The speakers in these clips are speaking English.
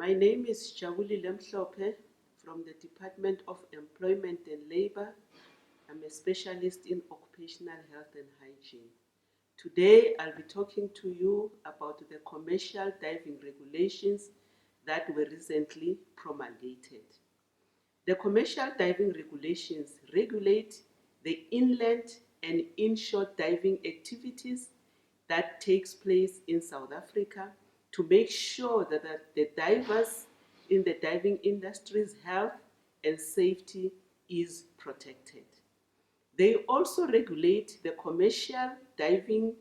My name is Jabulile Mhlophe from the Department of Employment and Labor. I'm a specialist in occupational health and hygiene. Today, I'll be talking to you about the commercial diving regulations that were recently promulgated. The commercial diving regulations regulate the inland and inshore diving activities that takes place in South Africa to make sure that the divers in the diving industry's health and safety is protected. They also regulate the commercial diving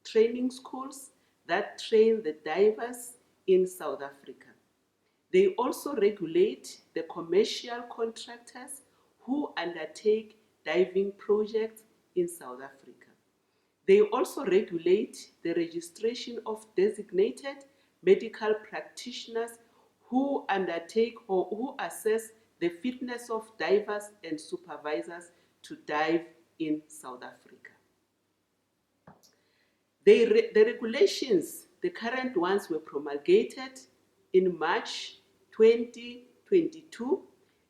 training schools that train the divers in South Africa. They also regulate the commercial contractors who undertake diving projects in South Africa. They also regulate the registration of designated medical practitioners who undertake or who assess the fitness of divers and supervisors to dive in South Africa. The regulations, the current ones, were promulgated in March 2022,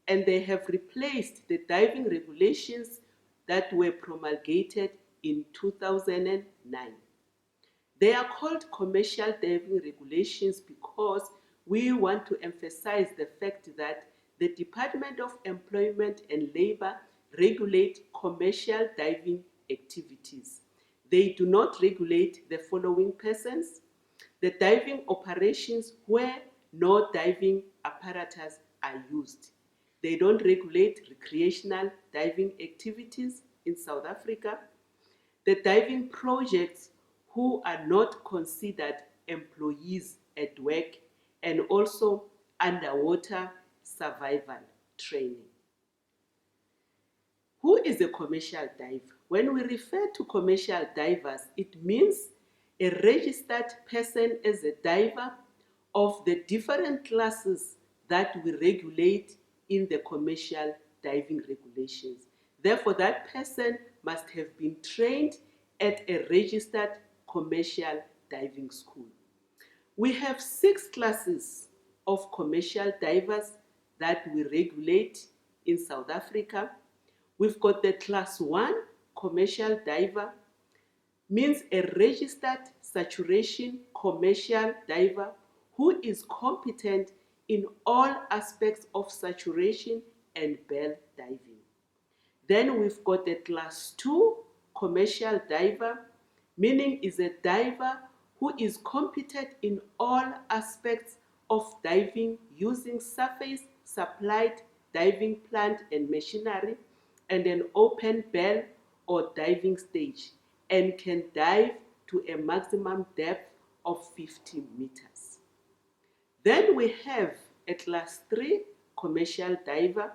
and they have replaced the diving regulations that were promulgated in 2009. They are called commercial diving regulations because we want to emphasize the fact that the Department of Employment and Labor regulate commercial diving activities. They do not regulate the following persons: the diving operations where no diving apparatus are used. They don't regulate recreational diving activities in South Africa. The diving projects who are not considered employees at work, and also underwater survival training. Who is a commercial diver? When we refer to commercial divers, it means a registered person as a diver of the different classes that we regulate in the commercial diving regulations. Therefore, that person must have been trained at a registered commercial diving school. We have 6 classes of commercial divers that we regulate in South Africa. We've got the class 1 commercial diver, means a registered saturation commercial diver who is competent in all aspects of saturation and bell diving. Then we've got the class 2 commercial diver, meaning is a diver who is competent in all aspects of diving using surface supplied diving plant and machinery and an open bell or diving stage, and can dive to a maximum depth of 50 meters. Then we have a class 3 commercial diver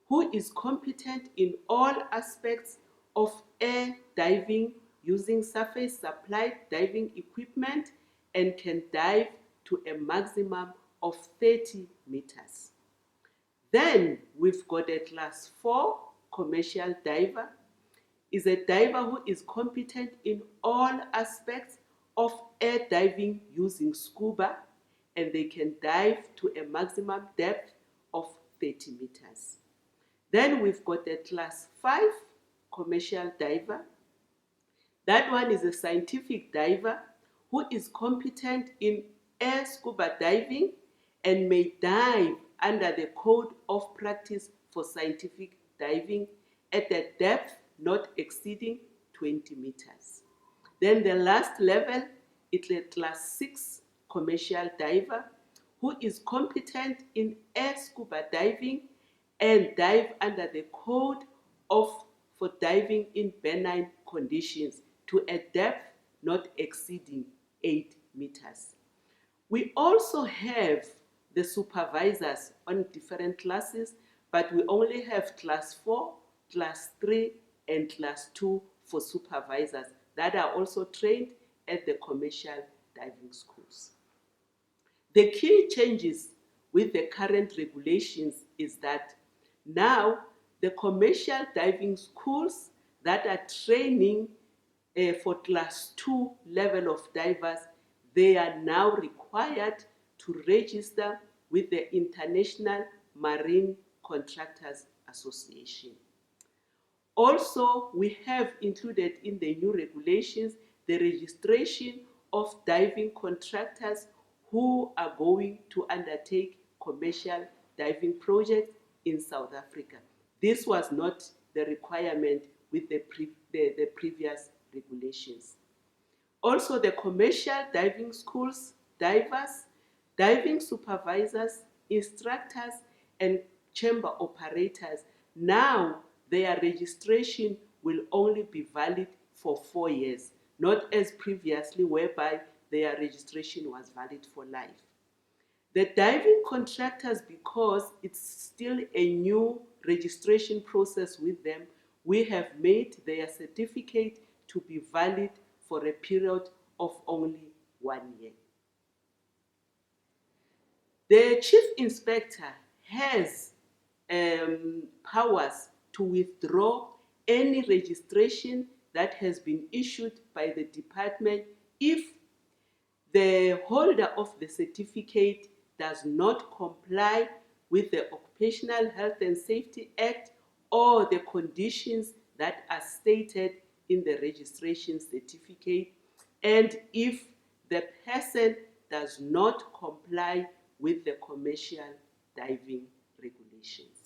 who is competent in all aspects of air diving using surface supplied diving equipment and can dive to a maximum of 30 meters. Then we've got a class 4 commercial diver, is a diver who is competent in all aspects of air diving using scuba, and they can dive to a maximum depth of 30 meters. Then we've got a class 5 commercial diver. That one is a scientific diver who is competent in air scuba diving and may dive under the Code of Practice for Scientific Diving at a depth not exceeding 20 meters. Then the last level is a class 6 commercial diver who is competent in air scuba diving and dive under the Code for diving in benign conditions to a depth not exceeding 8 meters. We also have the supervisors on different classes, but we only have class 4, class 3, and class 2 for supervisors that are also trained at the commercial diving schools. The key changes with the current regulations is that now the commercial diving schools that are training for class 2 level of divers, they are now required to register with the International Marine Contractors Association. Also, we have included in the new regulations the registration of diving contractors who are going to undertake commercial diving projects in South Africa. This was not the requirement with the previous regulations. Also, the commercial diving schools, divers, diving supervisors, instructors, and chamber operators, now their registration will only be valid for 4 years, not as previously whereby their registration was valid for life. The diving contractors, because it's still a new registration process with them, we have made their certificate to be valid for a period of only 1 year. The chief inspector has powers to withdraw any registration that has been issued by the department if the holder of the certificate does not comply with the Occupational Health and Safety Act or the conditions that are stated in the registration certificate, and if the person does not comply with the commercial diving regulations.